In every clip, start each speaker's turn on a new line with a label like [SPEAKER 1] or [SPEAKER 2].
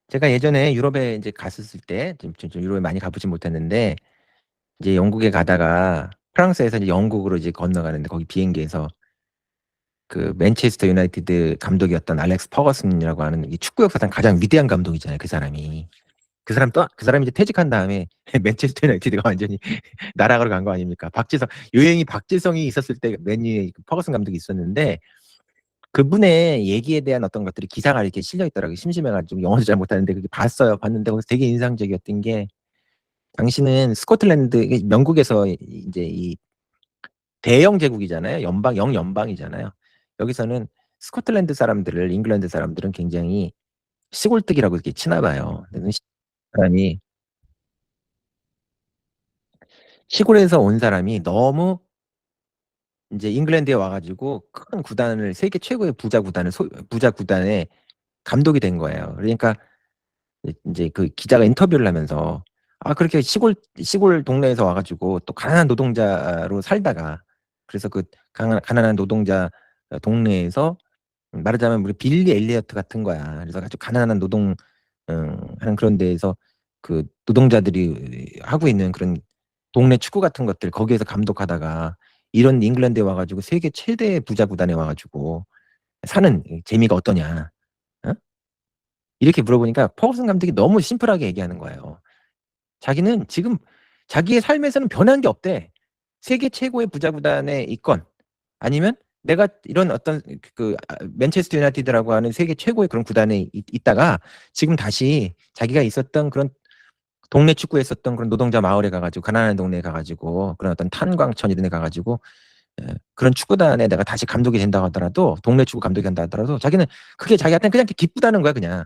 [SPEAKER 1] 제가 예전에 유럽에 이제 갔었을 때, 좀 유럽에 많이 가보진 못했는데, 이제 영국에 가다가 프랑스에서 이제 영국으로 이제 건너가는데, 거기 비행기에서 그 맨체스터 유나이티드 감독이었던 알렉스 퍼거슨이라고 하는 이 축구 역사상 가장 위대한 감독이잖아요, 그 사람이. 그 사람이 이제 퇴직한 다음에 맨체스터 유나이티드가 완전히 나락으로 간 거 아닙니까? 유행이 박지성이 있었을 때 맨유에 퍼거슨 감독이 있었는데, 그분의 얘기에 대한 어떤 것들이 기사가 이렇게 실려 있더라고요. 심심해가지고 영어도 잘 못하는데 그게 봤는데 거기서 되게 인상적이었던 게, 당신은 스코틀랜드, 이게 영국에서 이제 이 대영 제국이잖아요. 영연방이잖아요. 여기서는 스코틀랜드 사람들을, 잉글랜드 사람들은 굉장히 시골뜨기라고 이렇게 치나 봐요. 사람이 시골에서 온 사람이 너무 이제 잉글랜드에 와가지고 큰 구단을, 세계 최고의 부자 구단의 감독이 된 거예요. 그러니까 이제 그 기자가 인터뷰를 하면서, 그렇게 시골 동네에서 와가지고 또 가난한 노동자로 살다가, 그래서 그 가난한 노동자 동네에서, 말하자면 우리 빌리 엘리어트 같은 거야. 그래서 아주 가난한 하는 그런 데에서 그 노동자들이 하고 있는 그런 동네 축구 같은 것들, 거기에서 감독하다가 이런 잉글랜드에 와가지고 세계 최대 부자 구단에 와가지고 사는 재미가 어떠냐, 어? 이렇게 물어보니까 퍼거슨 감독이 너무 심플하게 얘기하는 거예요. 자기는 지금 자기의 삶에서는 변한 게 없대. 세계 최고의 부자 구단에 있건, 아니면 내가 이런 어떤 맨체스터 유나이티드라고 하는 세계 최고의 그런 구단에 있다가 지금 다시 자기가 있었던 그런 동네 축구에 있었던 그런 노동자 마을에 가가지고, 가난한 동네에 가가지고, 그런 어떤 탄광천 이런 데 가가지고, 그런 축구단에 내가 다시 감독이 된다고 하더라도, 동네 축구 감독이 된다 하더라도 자기는 그게 자기한테는 그냥 기쁘다는 거야, 그냥.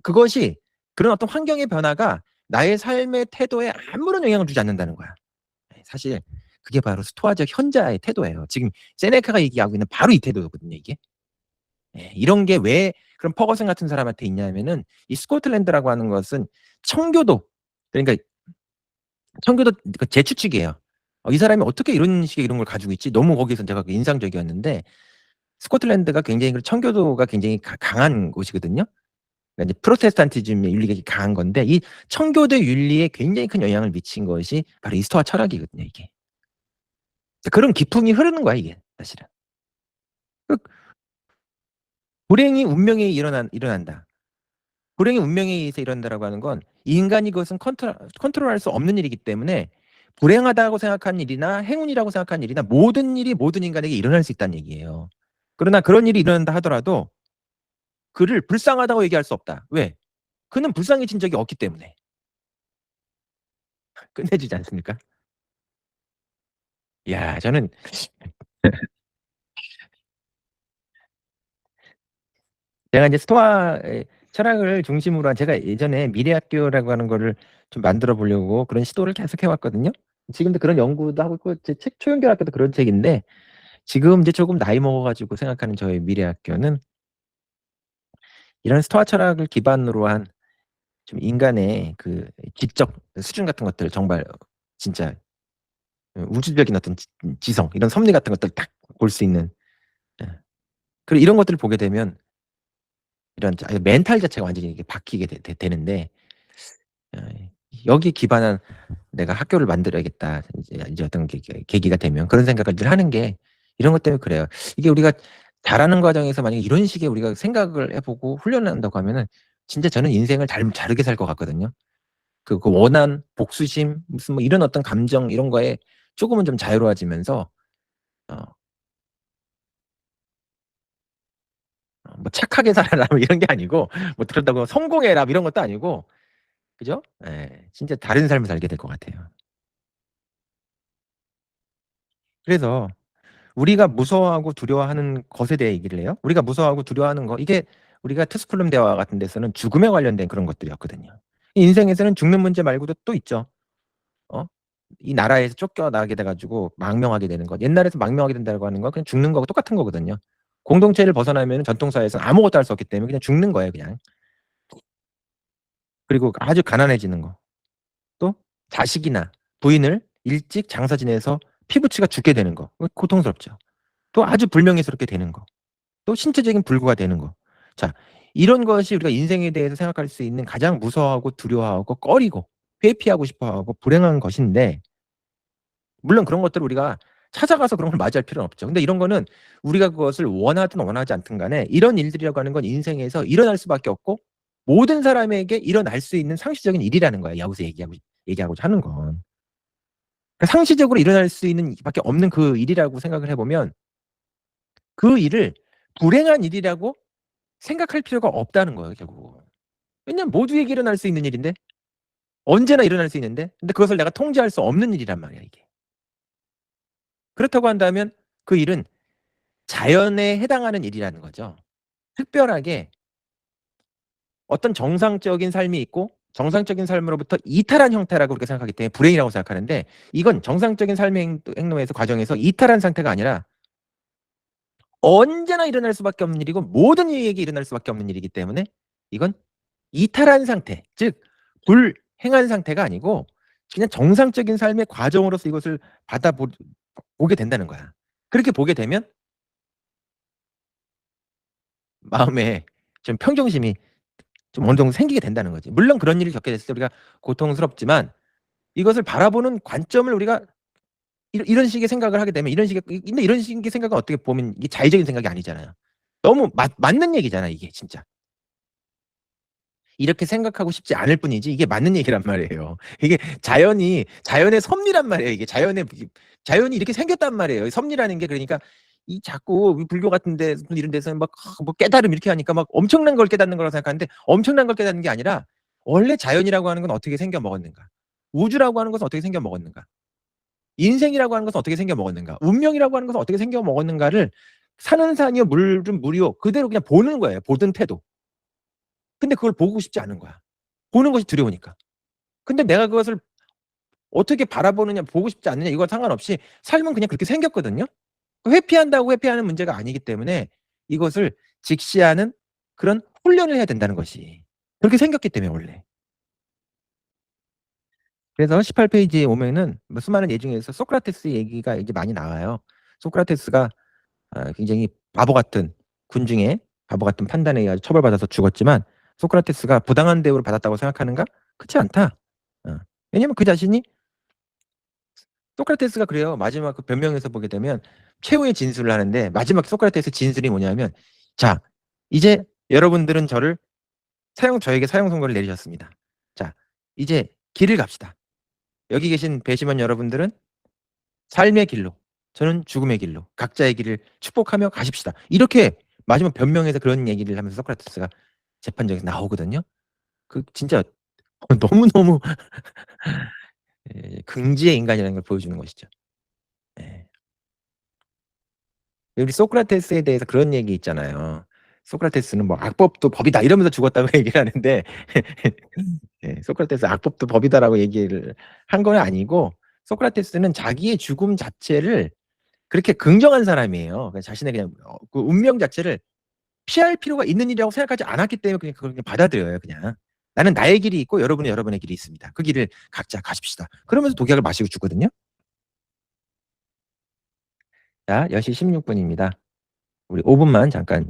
[SPEAKER 1] 그것이, 그런 어떤 환경의 변화가 나의 삶의 태도에 아무런 영향을 주지 않는다는 거야. 사실 그게 바로 스토아적 현자의 태도예요. 지금 세네카가 얘기하고 있는 바로 이 태도거든요, 이게. 이런 게 왜 그런 퍼거슨 같은 사람한테 있냐면은, 이 스코틀랜드라고 하는 것은 청교도, 그러니까 청교도 그 재추측이에요. 이 사람이 어떻게 이런 식의 이런 걸 가지고 있지? 너무 거기서 제가 인상적이었는데, 스코틀랜드가 굉장히 청교도가 굉장히 강한 곳이거든요. 그러니까 이제 프로테스탄티즘의 윤리가 강한 건데, 이 청교도 윤리에 굉장히 큰 영향을 미친 것이 바로 이 스토아 철학이거든요, 이게. 그런 기풍이 흐르는 거야, 이게 사실은. 그 불행이 운명에 일어난다. 불행이 운명에 의해서 일어난다라고 하는 건, 인간이 그것은 컨트롤할 수 없는 일이기 때문에, 불행하다고 생각한 일이나 행운이라고 생각한 일이나 모든 일이 모든 인간에게 일어날 수 있다는 얘기예요. 그러나 그런 일이 일어난다 하더라도 그를 불쌍하다고 얘기할 수 없다. 왜? 그는 불쌍해진 적이 없기 때문에. 끝내주지 않습니까? 야, 저는 제가 이제 스토아의 철학을 중심으로 한, 제가 예전에 미래학교라고 하는 거를 좀 만들어 보려고 그런 시도를 계속 해왔거든요. 지금도 그런 연구도 하고 있고, 제 책 초연결학교도 그런 책인데, 지금 이제 조금 나이 먹어가지고 생각하는 저의 미래학교는, 이런 스토아 철학을 기반으로 한 좀 인간의 그 지적 수준 같은 것들, 정말 진짜 우주적인 어떤 지성, 이런 섭리 같은 것들 딱 볼 수 있는, 예. 그리고 이런 것들을 보게 되면 이런 멘탈 자체가 완전히 이렇게 바뀌게 되는데, 여기 기반한 내가 학교를 만들어야겠다. 이제 어떤 계기가 되면 그런 생각을 늘 하는 게, 이런 것 때문에 그래요. 이게 우리가 잘하는 과정에서 만약에 이런 식의 우리가 생각을 해보고 훈련을 한다고 하면은, 진짜 저는 인생을 다르게 살 것 같거든요. 그 원한, 복수심, 무슨 뭐 이런 어떤 감정, 이런 거에 조금은 좀 자유로워지면서, 어, 뭐 착하게 살아라 뭐 이런 게 아니고, 뭐 그렇다고 성공해라 뭐 이런 것도 아니고, 그죠? 진짜 다른 삶을 살게 될 것 같아요. 그래서 우리가 무서워하고 두려워하는 것에 대해 얘기를 해요. 우리가 무서워하고 두려워하는 거, 이게 우리가 트스쿨룸 대화 같은 데서는 죽음에 관련된 그런 것들이었거든요. 인생에서는 죽는 문제 말고도 또 있죠. 어? 이 나라에서 쫓겨나게 돼가지고 망명하게 되는 것. 옛날에서 망명하게 된다고 하는 건 그냥 죽는 거하고 똑같은 거거든요. 공동체를 벗어나면 전통사회에서는 아무것도 할 수 없기 때문에 그냥 죽는 거예요, 그냥. 그리고 아주 가난해지는 거. 또 자식이나 부인을 일찍 장사 지내서 피부치가 죽게 되는 거. 고통스럽죠. 또 아주 불명예스럽게 되는 거. 또 신체적인 불구가 되는 거. 자, 이런 것이 우리가 인생에 대해서 생각할 수 있는 가장 무서워하고 두려워하고 꺼리고 회피하고 싶어하고 불행한 것인데, 물론 그런 것들을 우리가 찾아가서 그런 걸 맞이할 필요는 없죠. 근데 이런 거는 우리가 그것을 원하든 원하지 않든 간에 이런 일들이라고 하는 건 인생에서 일어날 수밖에 없고 모든 사람에게 일어날 수 있는 상식적인 일이라는 거야. 여기서 얘기하고자 하는 건. 그러니까 상시적으로 일어날 수 있는 밖에 없는 그 일이라고 생각을 해보면 그 일을 불행한 일이라고 생각할 필요가 없다는 거예요, 결국. 왜냐면 모두에게 일어날 수 있는 일인데, 언제나 일어날 수 있는데, 근데 그것을 내가 통제할 수 없는 일이란 말이야, 이게. 그렇다고 한다면 그 일은 자연에 해당하는 일이라는 거죠. 특별하게 어떤 정상적인 삶이 있고 정상적인 삶으로부터 이탈한 형태라고 그렇게 생각하기 때문에 불행이라고 생각하는데, 이건 정상적인 삶의 행동에서 과정에서 이탈한 상태가 아니라 언제나 일어날 수밖에 없는 일이고 모든 이에게 일어날 수밖에 없는 일이기 때문에 이건 이탈한 상태, 즉 불행한 상태가 아니고 그냥 정상적인 삶의 과정으로서 이것을 보게 된다는 거야. 그렇게 보게 되면 마음에 좀 평정심이 좀 어느 정도 생기게 된다는 거지. 물론 그런 일을 겪게 됐을 때 우리가 고통스럽지만 이것을 바라보는 관점을 우리가 이런 식의 생각을 하게 되면 근데 이런 식의 생각은 어떻게 보면 이게 자의적인 생각이 아니잖아요. 너무 맞는 얘기잖아, 이게 진짜. 이렇게 생각하고 싶지 않을 뿐이지 이게 맞는 얘기란 말이에요. 이게 자연의 섭리란 말이에요. 이게 자연이 이렇게 생겼단 말이에요. 섭리라는 게. 그러니까 이 자꾸 불교 같은 데 이런 데서는 막 뭐 깨달음 이렇게 하니까 막 엄청난 걸 깨닫는 거라고 생각하는데, 엄청난 걸 깨닫는 게 아니라 원래 자연이라고 하는 건 어떻게 생겨 먹었는가? 우주라고 하는 것은 어떻게 생겨 먹었는가? 인생이라고 하는 것은 어떻게 생겨 먹었는가? 운명이라고 하는 것은 어떻게 생겨 먹었는가를 산은 산이요 물은 물이요 그대로 그냥 보는 거예요. 보던 태도. 근데 그걸 보고 싶지 않은 거야. 보는 것이 두려우니까. 근데 내가 그것을 어떻게 바라보느냐, 보고 싶지 않느냐 이거 상관없이 삶은 그냥 그렇게 생겼거든요. 회피한다고 회피하는 문제가 아니기 때문에 이것을 직시하는 그런 훈련을 해야 된다는 것이. 그렇게 생겼기 때문에 원래. 그래서 18페이지에 보면은 뭐 수많은 예 중에서 소크라테스 얘기가 이제 많이 나와요. 소크라테스가 굉장히 바보 같은, 군중의 바보 같은 판단에 의해 처벌받아서 죽었지만 소크라테스가 부당한 대우를 받았다고 생각하는가? 그렇지 않다. 왜냐면 그 자신이, 소크라테스가 그래요. 마지막 그 변명에서 보게 되면 최후의 진술을 하는데 마지막 소크라테스 진술이 뭐냐면, 자, 이제 여러분들은 저에게 사형 선고를 내리셨습니다. 자, 이제 길을 갑시다. 여기 계신 배심원 여러분들은 삶의 길로, 저는 죽음의 길로 각자의 길을 축복하며 가십시다. 이렇게 마지막 변명에서 그런 얘기를 하면서 소크라테스가 재판정에서 나오거든요. 그 진짜 너무너무 긍지의 인간이라는 걸 보여주는 것이죠. 예. 우리 소크라테스에 대해서 그런 얘기 있잖아요. 소크라테스는 뭐 "악법도 법이다." 이러면서 죽었다고 얘기를 하는데 소크라테스 "악법도 법이다."라고 얘기를 한 건 아니고, 소크라테스는 자기의 죽음 자체를 그렇게 긍정한 사람이에요. 그냥 자신의 그냥 그 운명 자체를 피할 필요가 있는 일이라고 생각하지 않았기 때문에 그냥 그걸 그냥 받아들여요, 그냥. '나는 나의 길이 있고 여러분은 여러분의 길이 있습니다. 그 길을 각자 가십시다.' 그러면서 독약을 마시고 죽거든요. 자, 10시 16 분입니다. 우리 5 분만 잠깐